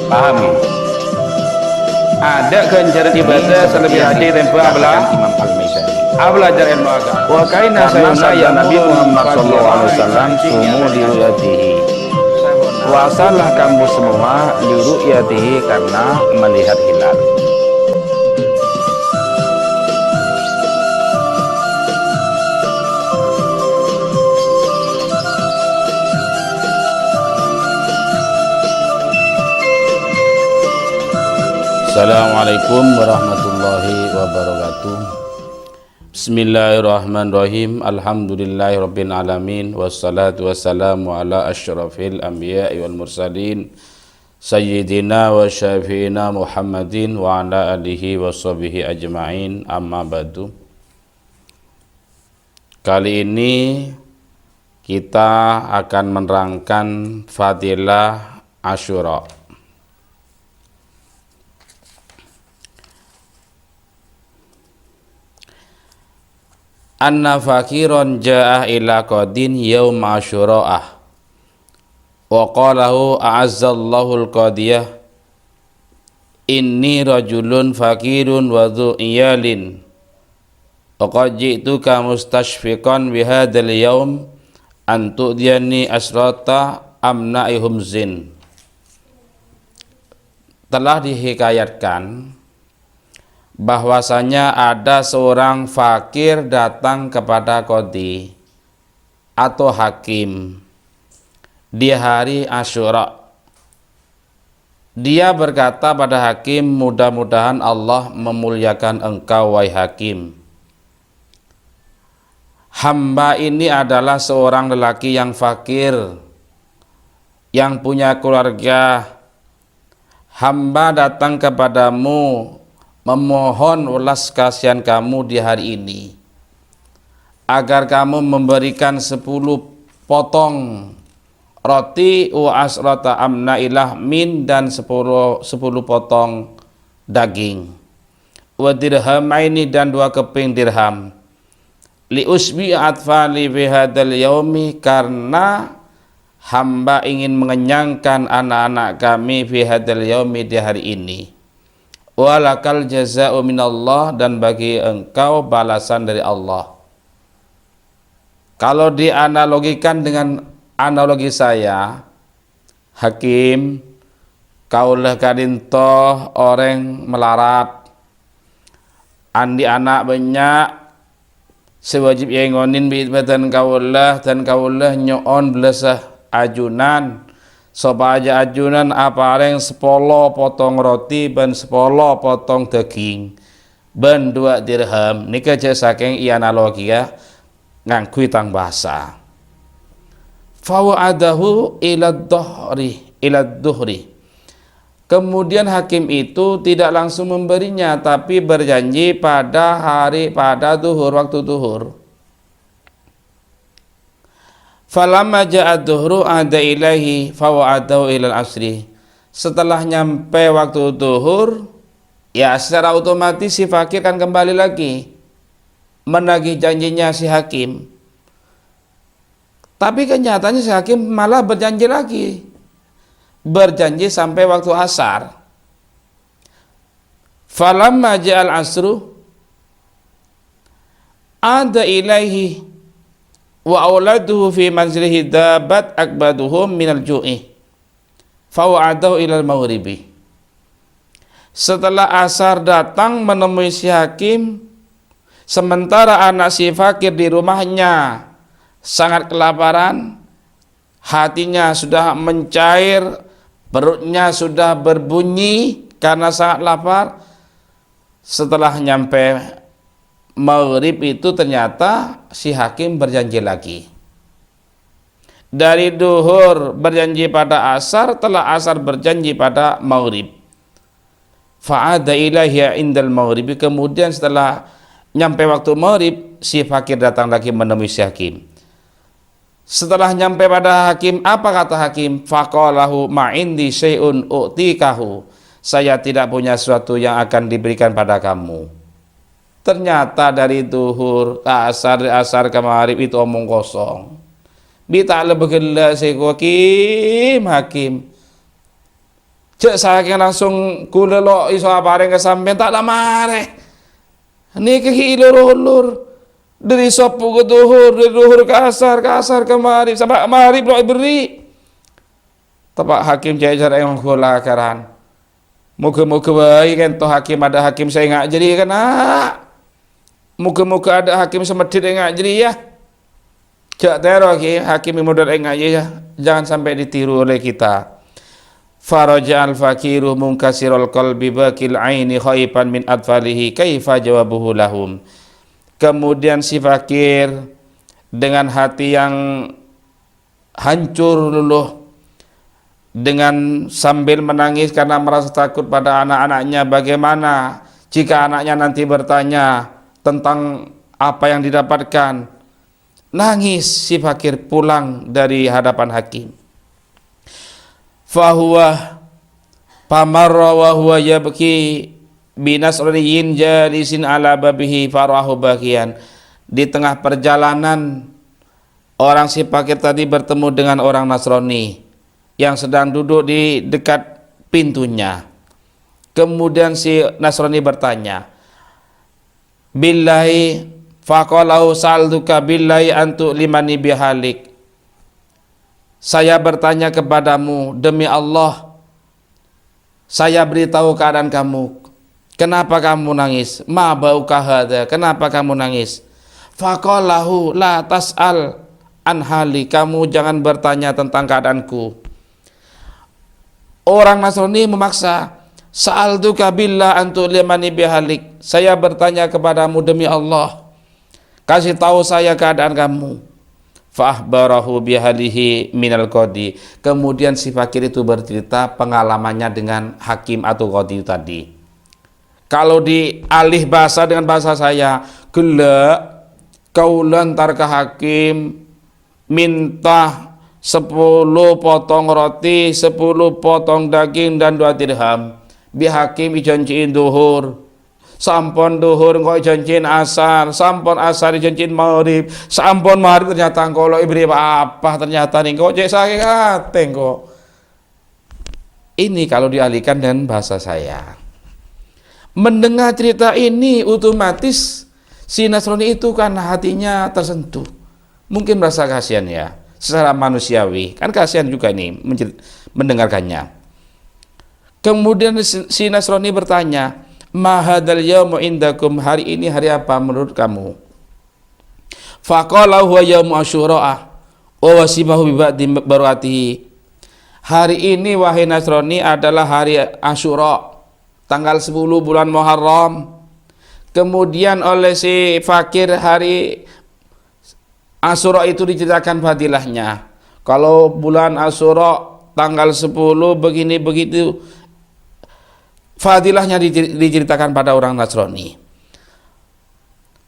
Pahami. Ada kencaran ibadah selebih hadir tempo abla Imam Al-Mizani. belajar ilmu agama. Wa kaina Karena sayuna sabda ya Nabi Muhammad SAW, sumu diruyatihi. Puasalah kamu semua diruyatihi, karena melihat hilal. Assalamualaikum warahmatullahi wabarakatuh. Bismillahirrahmanirrahim. Alhamdulillahirabbil alamin, wassalatu wassalamu ala asyrafil anbiya'i wal mursalin sayyidina wa syafi'ina Muhammadin wa ala alihi wa sahbihi ajma'in, amma ba'du. Kali ini kita akan menerangkan fadilah Asyura. Anna fakiron ja'ah ila qadin yaum asyura'ah wa qalahu a'azzallahu al-qadiyah inni rajulun fakirun wa dhu iyalin wa qad ji'tuka mustashfiqan bihadzal yaum an tu'diyani asrata amna'ihum zin. Telah dihikayatkan bahwasanya ada seorang fakir datang kepada qadhi atau hakim di hari Asyura. Dia berkata pada hakim, mudah-mudahan Allah memuliakan engkau wahai hakim. Hamba ini adalah seorang lelaki yang fakir, yang punya keluarga. Hamba datang kepadamu memohon ulas kasihan kamu di hari ini, agar kamu memberikan 10 potong roti wa asrata amna ilahmin, dan 10 potong daging, wa dirhamaini, dan 2 keping dirham, li usbi atfali fi hadzal yaumi, karena hamba ingin mengenyangkan anak-anak kami fi hadzal yaumi, di hari ini. Walakal jaza'u minallah, dan bagi engkau balasan dari Allah. Kalau dianalogikan dengan analogi saya, hakim, kaulah kadintoh orang melarat, andi anak banyak, sewajib yengonin bi'ibatan kaulah, dan kaulah nyoon belasah ajunan. Sopa aja ajunan apa yang 10 potong roti ben 10 potong daging ben 2 dirham. Nika je saking analogi ya ngangkui tang bahasa. Fawa'adahu ila dhuhri. Kemudian hakim itu tidak langsung memberinya, tapi berjanji pada duhur, waktu duhur. Falamma ja'a dhuhru ada ilahi fawa'adahu ilal asri. Setelah nyampe waktu duhur, ya secara otomatis si fakir kan kembali lagi menagih janjinya si hakim. Tapi kenyataannya si hakim malah berjanji lagi, berjanji sampai waktu asar. Falamma ja'al asru ada ilahi wa auladuhu fi manzilihi dabat akbaduhum minal ju'i fawa'adahu ilal maghribi. Setelah asar datang menemui si hakim, sementara anak si fakir di rumahnya sangat kelaparan, hatinya sudah mencair, perutnya sudah berbunyi karena sangat lapar. Setelah nyampe maghrib itu ternyata si hakim berjanji lagi. Dari duhur berjanji pada asar, telah asar berjanji pada maghrib. Fa'ada ilaihi indal maghribi. Kemudian setelah nyampe waktu maghrib, si fakir datang lagi menemui si hakim. Setelah nyampe pada hakim, apa kata hakim? Faqalahu ma'indi syai'un u'tikahu. Saya tidak punya sesuatu yang akan diberikan pada kamu. Ternyata dari duhur asar ke maghrib itu omong kosong. Bi tak lebih gila si hakim. Cek saking langsung kulelo iso apareng ke sampean tak lamare. Niki ki ulur dari sopu ke duhur, dari duhur ke asar ke marib, sampai marib lo beri. Tapak hakim jajar yang kula karan. Muka-muka baik kan toh hakim ada hakim saya ngak jadi kan muka-muka ada hakim semedit ngak jadi ya. Cak tero hakim modal ngak ya. Jangan sampai ditiru oleh kita. Faraja al-fakiru munkasirul qalbi bakil aini khaipan min atfalihi kaifa jawabuhu lahum. Kemudian si fakir dengan hati yang hancur luluh, dengan sambil menangis karena merasa takut pada anak-anaknya, bagaimana jika anaknya nanti bertanya tentang apa yang didapatkan. Nangis si fakir pulang dari hadapan hakim. Fahuwa pamarra wa huwa yabki binasriyin jalisin ala babihi farahu bakian. Di tengah perjalanan orang si fakir tadi bertemu dengan orang Nasrani yang sedang duduk di dekat pintunya. Kemudian si Nasrani bertanya, billahi faqalahu salduka billahi antu limani bihalik. Saya bertanya kepadamu, demi Allah, saya beritahu keadaan kamu. Kenapa kamu nangis? Ma bauka hadza? Kenapa kamu nangis? Faqalahu la tas'al an hali. Kamu jangan bertanya tentang keadaanku. Orang Nasrani memaksa, sa'altuka billah antu limani bihalik. Saya bertanya kepadamu demi Allah, kasih tahu saya keadaan kamu. Fa'ahbarahu bihalihi minal qadi. Kemudian si fakir itu bercerita pengalamannya dengan hakim atau qadi tadi. Kalau dialih bahasa dengan bahasa saya, gela kaulan tarka hakim minta 10 potong roti, 10 potong daging dan 2 dirham. Bi hakim ijanjiin duhur. Sampun duhur kok janjiin asar, sampun asar janjiin maghrib, sampun maghrib ternyata kalau ibri apa ternyata nih kok cek saking ateng kok. Ini kalau dialihkan dengan bahasa saya. Mendengar cerita ini otomatis si Nasrani itu kan hatinya tersentuh. Mungkin merasa kasihan ya, secara manusiawi. Kan kasihan juga nih mendengarkannya. Kemudian si Nasrani bertanya, ma hadzal yaumu indakum, hari ini hari apa menurut kamu? Faqala huwa yaumu asyura wa wasimahu bi ba'di baratihi. Hari ini wahai Nasrani adalah hari Asyura, tanggal 10 bulan Muharram. Kemudian oleh si fakir hari Asyura itu diceritakan fadilahnya. Kalau bulan Asyura tanggal 10 begini begitu, fadilahnya diceritakan pada orang Nasrani.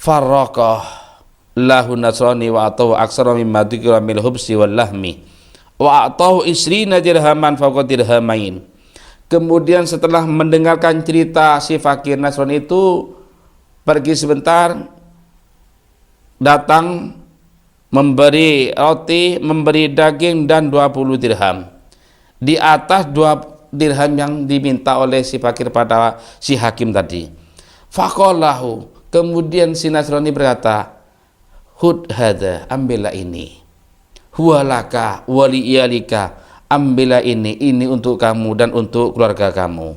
Farraqah lahu Nasrani wa atahu aksara mimma dzikra mil hubsi wal lahmi wa atahu isrina dirhaman fawqa dirhamain. Kemudian setelah mendengarkan cerita si fakir Nasrani itu pergi sebentar, datang memberi roti, memberi daging dan 20 dirham. Di atas 2 dirham yang diminta oleh si fakir pada si hakim tadi. Faqalahu, kemudian si Nasrani berkata, hud hadza, ambillah ini. Huwalaka wali iyalika, ambillah ini untuk kamu dan untuk keluarga kamu.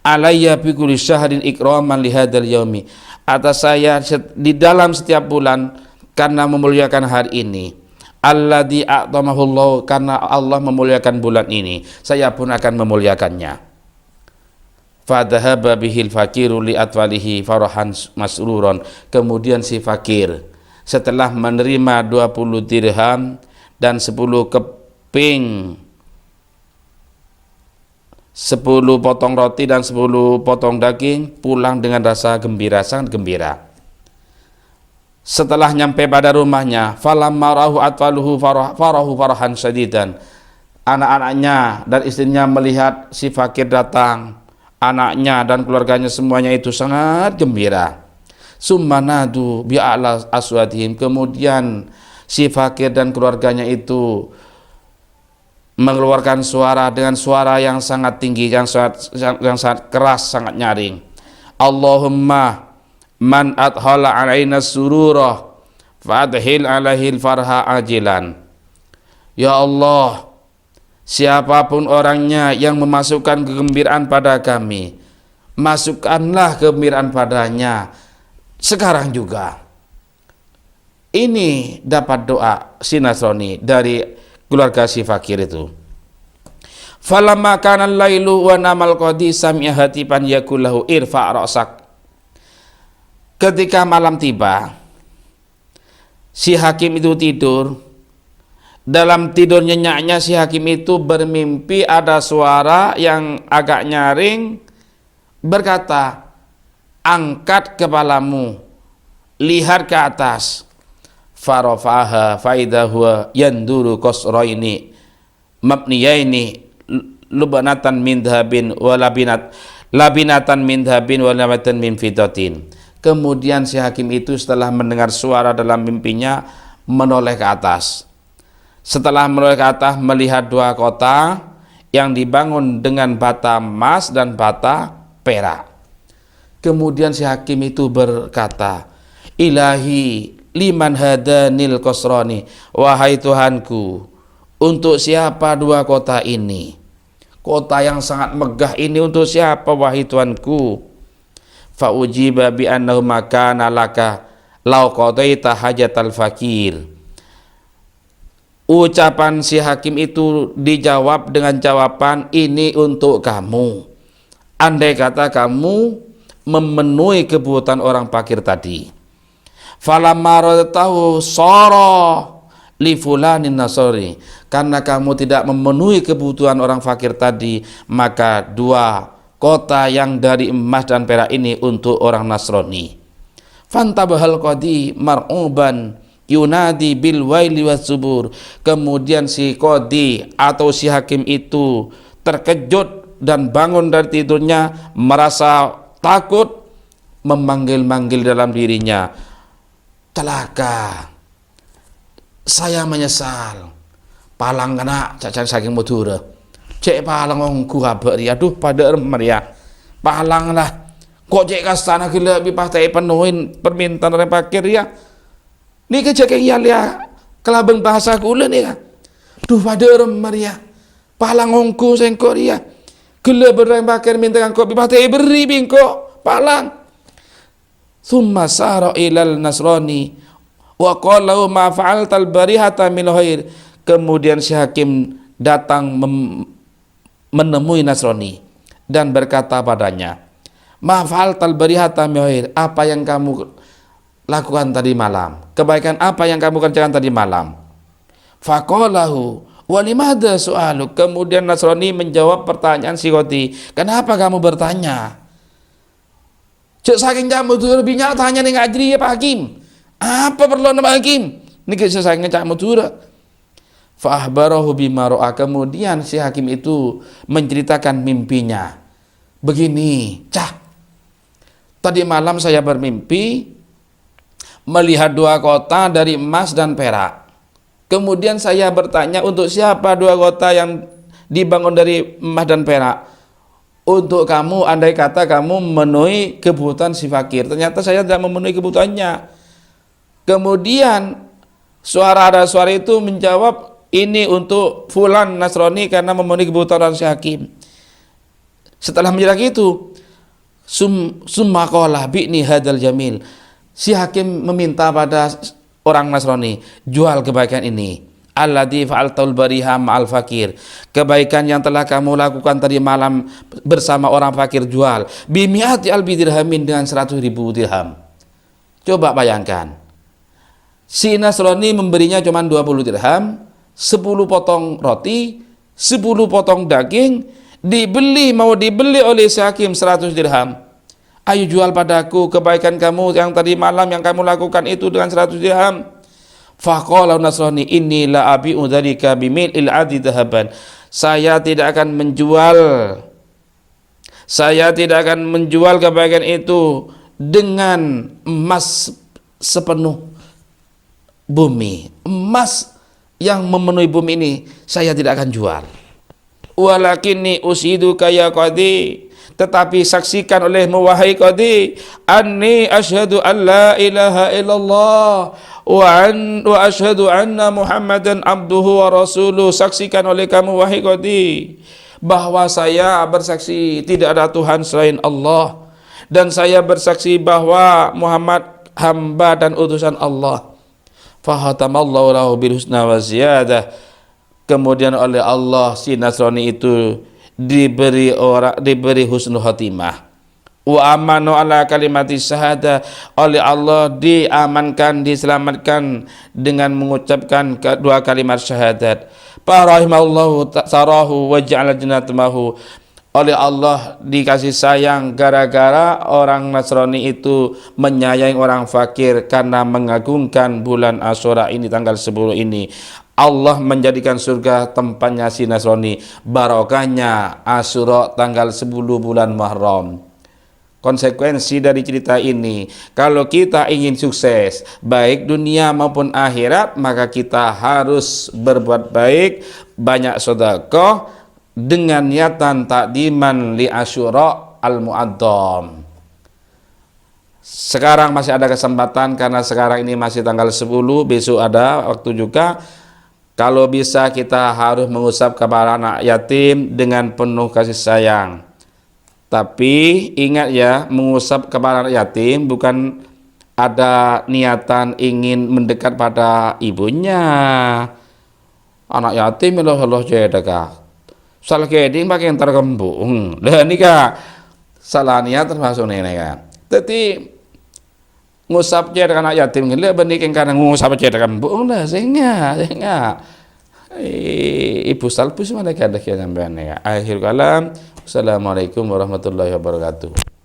Alayya bi kulli syahrin ikraman li hadzal yaumi. Atas saya di dalam setiap bulan karena memuliakan hari ini. Alladzi a'tamahullah, karena Allah memuliakan bulan ini, saya pun akan memuliakannya. Fadhahaba bihil fakiru li atwalihi farahan masruron. Kemudian si fakir setelah menerima 20 dirham dan 10 keping, 10 potong roti dan 10 potong daging, pulang dengan rasa gembira, sangat gembira. Setelah nyampe pada rumahnya, falamma rahu atwaluhu farahu farahan syadidan. Anak-anaknya dan istrinya melihat si fakir datang, anaknya dan keluarganya semuanya itu sangat gembira. Summanadu bi'ala aswadihim. Kemudian si fakir dan keluarganya itu mengeluarkan suara dengan suara yang sangat tinggi, yang sangat keras, sangat nyaring. Allahumma man adhala alaina sururah fa'adhil alaihil farha ajilan. Ya Allah, siapapun orangnya yang memasukkan kegembiraan pada kami, masukkanlah kegembiraan padanya sekarang juga. Ini dapat doa si Nasrani dari keluarga si fakir itu. Falamma kana al-lailu wa namal qadi sami'a hatiban yakulahu irfa' ra'sak. Ketika malam tiba, si hakim itu tidur. Dalam tidur nyenyaknya si hakim itu bermimpi ada suara yang agak nyaring berkata, angkat kepalamu, lihat ke atas. Farafaha faidahu yanduru qasraini mabniyaini lubanatan min dhahabin wa labinatan min dhahabin wa labinatan min fiddatin. Kemudian si hakim itu setelah mendengar suara dalam mimpinya menoleh ke atas. Setelah menoleh ke atas melihat dua kota yang dibangun dengan bata emas dan bata perak. Kemudian si hakim itu berkata, Ilahi liman hadanil qasrani, wahai Tuhanku, untuk siapa dua kota ini? Kota yang sangat megah ini untuk siapa, wahai Tuhanku? Fa ujiba bi annahu makana laka law qadaita hajatal fakir. Ucapan si hakim itu dijawab dengan jawaban, ini untuk kamu. Andai kata kamu memenuhi kebutuhan orang fakir tadi. Falamma radatahu sara li fulanin nasori, karena kamu tidak memenuhi kebutuhan orang fakir tadi, maka dua kota yang dari emas dan perak ini untuk orang Nasrani. Fantabahal qadi mar'uban yunadi bil waili wazzubur. Kemudian si qadi atau si hakim itu terkejut dan bangun dari tidurnya merasa takut, memanggil-manggil dalam dirinya, celaka, saya menyesal. Palang kena cacat saking Madura. Cek palang ongku kabar ya, aduh pada Maria. Palang lah. Kok cek kastana gila bi pastai penuhin permintaan orang fakir ya. Ni kejak yang ya kelabang bahasa kula ni kan. Duh pada Maria. Palang ongku sengkor ya. Gila berang fakir minta kangko bi pastai beri bingko palang. Thumma sara ilal Nasrani wa qala ma fa'altal barihata min khair. Kemudian si hakim datang menemui Nasrani dan berkata padanya, ma fa'altal barihata min khair, apa yang kamu lakukan tadi malam, kebaikan apa yang kamu kerjakan tadi malam. Faqalahu wa limadha su'aluk. Kemudian Nasrani menjawab pertanyaan si qadi, kenapa kamu bertanya? Cek saking kamu tuh lebih nyata tanya nih ngajri ya Pak Hakim. Apa perlu nama Hakim? Ini kisah saking kamu tuh. Fa'ahbarahu bima ra'a. Kemudian si hakim itu menceritakan mimpinya. Begini, tadi malam saya bermimpi melihat dua kota dari emas dan perak. Kemudian saya bertanya, untuk siapa dua kota yang dibangun dari emas dan perak? Untuk kamu, andai kata kamu memenuhi kebutuhan si fakir. Ternyata saya tidak memenuhi kebutuhannya. Kemudian suara itu menjawab, ini untuk fulan Nasrani karena memenuhi kebutuhan si hakim. Setelah menjelaskan itu, summa qala bi'ni hadal jamil. Si hakim meminta pada orang Nasrani, jual kebaikan ini. Alladzi fa'altul bariha ma'al fakir. Kebaikan yang telah kamu lakukan tadi malam bersama orang fakir, jual. Bimi'ati albi dirhamin, dengan 100.000 dirham. Coba bayangkan. Si Nasrani memberinya cuma 20 dirham, 10 potong roti, 10 potong daging, mau dibeli oleh si hakim 100 dirham. Ayo jual padaku kebaikan kamu yang tadi malam yang kamu lakukan itu dengan 100 dirham. Faqala Nasrani, inni la abi'u dzalika bimil'il adi dhahaban. Saya tidak akan menjual kebaikan itu dengan emas sepenuh bumi. Emas yang memenuhi bumi ini saya tidak akan jual. Walakinni usyiduka ya qadi, tetapi saksikan olehmu wahai qadi, anni asyhadu an la ilaha illallah wa asyhadu anna Muhammadan abduhu wa rasuluh. Saksikan oleh kamu wahai qadi bahwa saya bersaksi tidak ada Tuhan selain Allah, dan saya bersaksi bahwa Muhammad hamba dan utusan Allah. Fahatamallahu lahu bil husna wa ziyadah. Kemudian oleh Allah si Nasrani itu diberi husnul khotimah. Wa amanu ala kalimati syahada, oleh Allah diamankan, diselamatkan dengan mengucapkan kedua kalimat syahadat. Parahimallahu sarahu wa ja'ala jannatahu, oleh Allah dikasih sayang gara-gara orang Nasrani itu menyayangi orang fakir karena mengagungkan bulan Asyura ini, tanggal 10 ini. Allah menjadikan surga tempatnya si Nasrani, barokahnya Asyura tanggal 10 bulan Muharram. Konsekuensi dari cerita ini, kalau kita ingin sukses baik dunia maupun akhirat, maka kita harus berbuat baik, banyak sedekah dengan niatan takdiman li Asyura al-Mu'addam. Sekarang masih ada kesempatan karena sekarang ini masih tanggal 10, besok ada waktu juga. Kalau bisa kita harus mengusap kepada anak yatim dengan penuh kasih sayang. Tapi ingat ya, mengusap kepada anak yatim bukan ada niatan ingin mendekat pada ibunya. Anak yatim Allah jedaka. Salah keding pakai yang terkembung. Dan ini kak salah niat termasuk nenek kan. Tapi ngusap cedek anak yatim gila benikin karena ngusap cedek kembung lah sehingga ibu salpus mana kada kia sampean ya. Akhir kalam. Assalamualaikum warahmatullahi wabarakatuh.